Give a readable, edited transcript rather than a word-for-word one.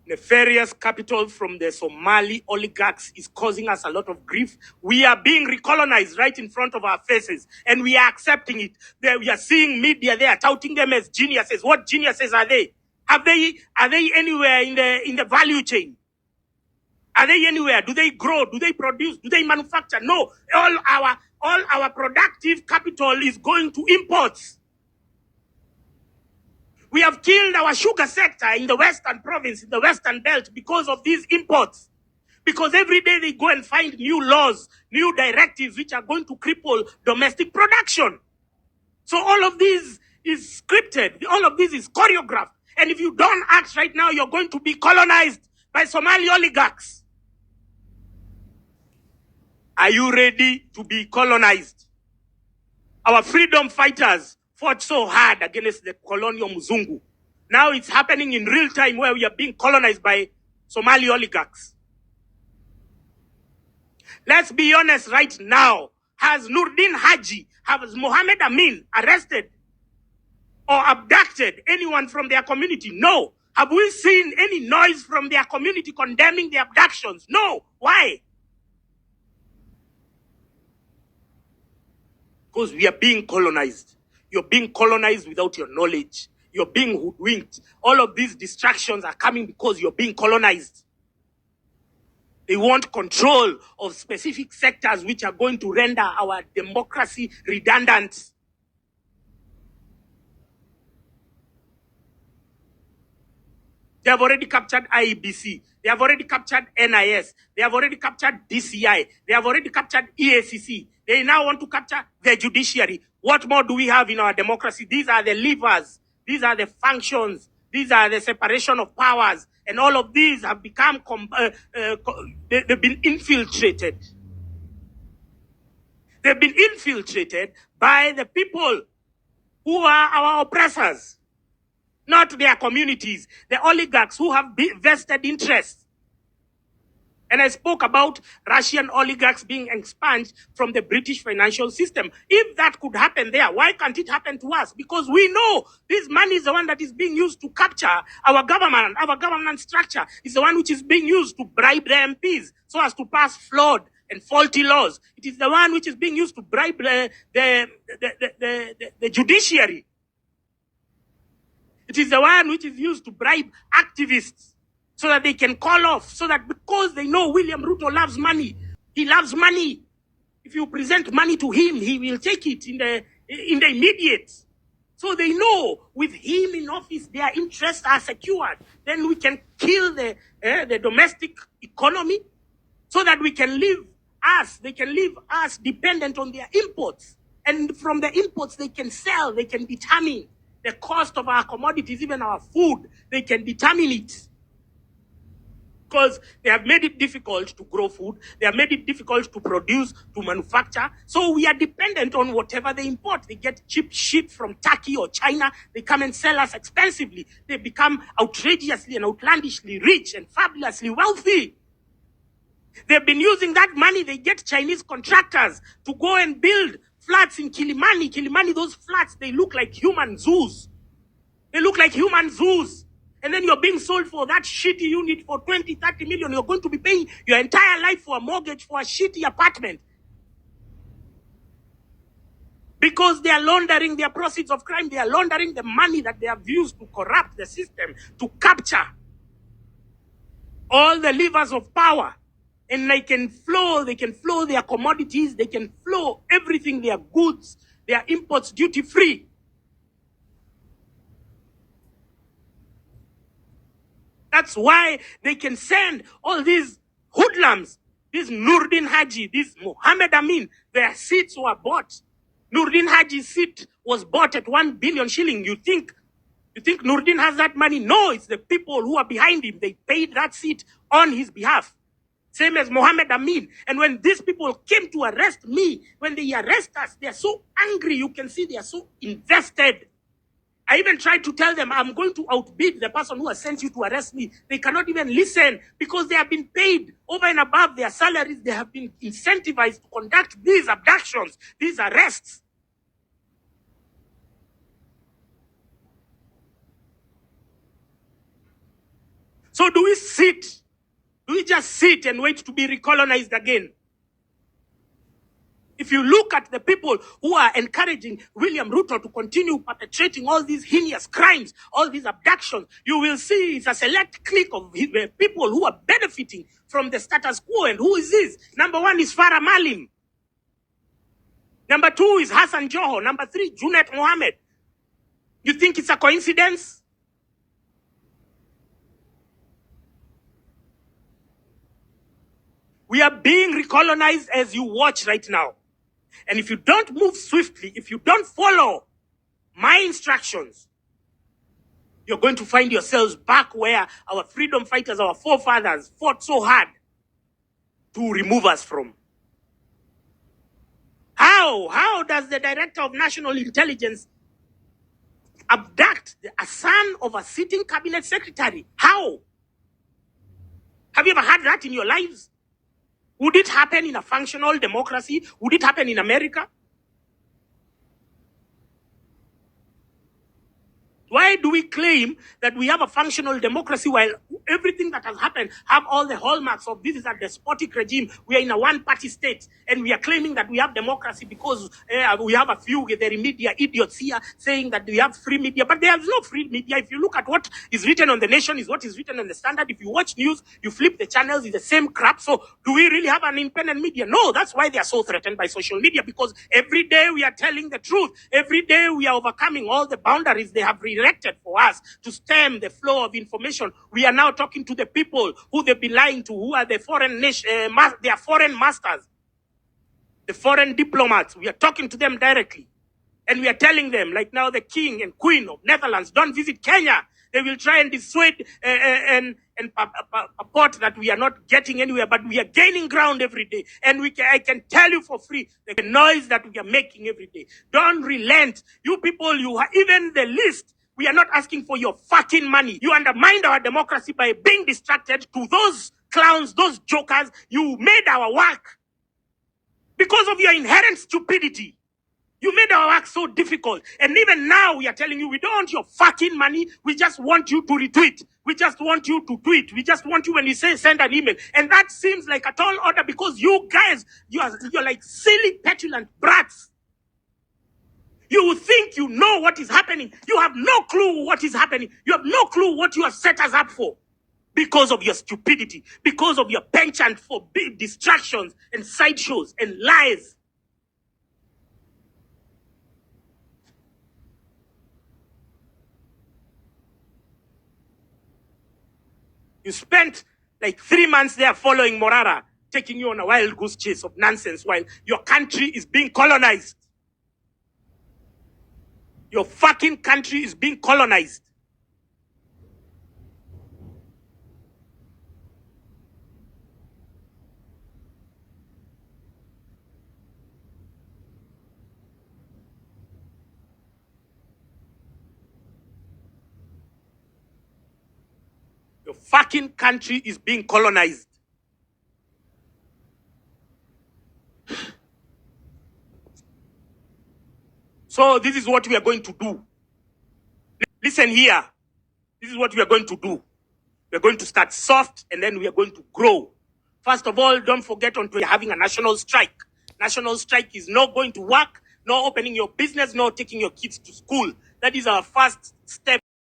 nefarious capital from the Somali oligarchs is causing us a lot of grief. We are being recolonized right in front of our faces, and we are accepting it. We are seeing media there touting them as geniuses. What geniuses are they? Are they anywhere in the value chain? Are they anywhere? Do they grow? Do they produce? Do they manufacture? No. All our productive capital is going to imports. We have killed our sugar sector in the Western province, in the Western belt, because of these imports. Because every day they go and find new laws, new directives, which are going to cripple domestic production. So all of this is scripted. All of this is choreographed. And if you don't act right now, you're going to be colonized by Somali oligarchs. Are you ready to be colonized? Our freedom fighters fought so hard against the colonial Mzungu. Now it's happening in real time where we are being colonized by Somali oligarchs. Let's be honest right now. Has Nurdin Haji, has Mohammed Amin arrested or abducted anyone from their community? No. Have we seen any noise from their community condemning the abductions? No. Why? Because we are being colonized. You're being colonized without your knowledge. You're being hoodwinked. All of these distractions are coming because you're being colonized. They want control of specific sectors which are going to render our democracy redundant. They have already captured IEBC. They have already captured NIS. They have already captured DCI. They have already captured EACC. They now want to capture the judiciary. What more do we have in our democracy? These are the levers. These are the functions. These are the separation of powers. And all of these have become, they've been infiltrated. They've been infiltrated by the people who are our oppressors, not their communities, the oligarchs who have vested interests. And I spoke about Russian oligarchs being expunged from the British financial system. If that could happen there, why can't it happen to us? Because we know this money is the one that is being used to capture our government structure. Is the one which is being used to bribe the MPs so as to pass flawed and faulty laws. It is the one which is being used to bribe the judiciary. It is the one which is used to bribe activists so that they can call off, so that because they know William Ruto loves money. He loves money. If you present money to him, he will take it in the immediate. So they know with him in office, their interests are secured. Then we can kill the domestic economy so that we can they can leave us dependent on their imports. And from the imports, they can sell, they can determine the cost of our commodities, even our food. They can determine it. Because they have made it difficult to grow food. They have made it difficult to produce, to manufacture. So we are dependent on whatever they import. They get cheap shit from Turkey or China. They come and sell us expensively. They become outrageously and outlandishly rich and fabulously wealthy. They've been using that money. They get Chinese contractors to go and build flats in Kilimani. Kilimani, those flats, they look like human zoos. They look like human zoos. And then you're being sold for that shitty unit for 20, 30 million. You're going to be paying your entire life for a mortgage for a shitty apartment. Because they are laundering their proceeds of crime. They are laundering the money that they have used to corrupt the system, to capture all the levers of power. And they can flow their commodities, they can flow everything, their goods, their imports duty-free. That's why they can send all these hoodlums, this Nurdin Haji, this Mohammed Amin, their seats were bought. Nurdin Haji's seat was bought at 1 billion shilling. You think Nurdin has that money? No, it's the people who are behind him. They paid that seat on his behalf. Same as Mohammed Amin. And when these people came to arrest me, when they arrest us, they are so angry. You can see they are so invested. I even tried to tell them, I'm going to outbid the person who has sent you to arrest me. They cannot even listen because they have been paid over and above their salaries. They have been incentivized to conduct these abductions, these arrests. So do we sit? Do we just sit and wait to be recolonized again? If you look at the people who are encouraging William Ruto to continue perpetrating all these heinous crimes, all these abductions, you will see it's a select clique of people who are benefiting from the status quo. And who is this? Number one is Farah Malim. Number two is Hassan Joho. Number three, Junet Mohammed. You think it's a coincidence? We are being recolonized as you watch right now. And if you don't move swiftly, if you don't follow my instructions, you're going to find yourselves back where our freedom fighters, our forefathers fought so hard to remove us from. How does the Director of National Intelligence abduct a son of a sitting cabinet secretary? How? Have you ever had that in your lives? Would it happen in a functional democracy? Would it happen in America? Why do we claim that we have a functional democracy while everything that has happened have all the hallmarks of this is a despotic regime? We are in a one-party state, and we are claiming that we have democracy because we have a few the media idiots here saying that we have free media, but there is no free media. If you look at what is written on The Nation, is what is written on The Standard. If you watch news, you flip the channels, it's the same crap. So do we really have an independent media? No, that's why they are so threatened by social media, because every day we are telling the truth. Every day we are overcoming all the boundaries they have erected for us to stem the flow of information. We are now talking to the people who they've been lying to, who are the foreign their foreign masters, the foreign diplomats. We are talking to them directly, and we are telling them, like now, the king and queen of Netherlands don't visit Kenya. They will try and dissuade and purport that we are not getting anywhere, but we are gaining ground every day. And I can tell you for free, the noise that we are making every day. Don't relent. You people, you are even the least. We are not asking for your fucking money. You undermined our democracy by being distracted to those clowns, those jokers. You made our work because of your inherent stupidity. You made our work so difficult. And even now we are telling you, we don't want your fucking money. We just want you to retweet. We just want you to tweet. We just want you, when you say send an email. And that seems like a tall order because you guys, you're like silly, petulant brats. You think you know what is happening. You have no clue what is happening. You have no clue what you have set us up for. Because of your stupidity. Because of your penchant for big distractions and sideshows and lies. You spent like 3 months there following Morara, taking you on a wild goose chase of nonsense while your country is being colonized. Your fucking country is being colonized. Your fucking country is being colonized. So this is what we are going to do. Listen here. This is what we are going to do. We are going to start soft and then we are going to grow. First of all, don't forget we are having a national strike. National strike is not going to work. No opening your business, no taking your kids to school. That is our first step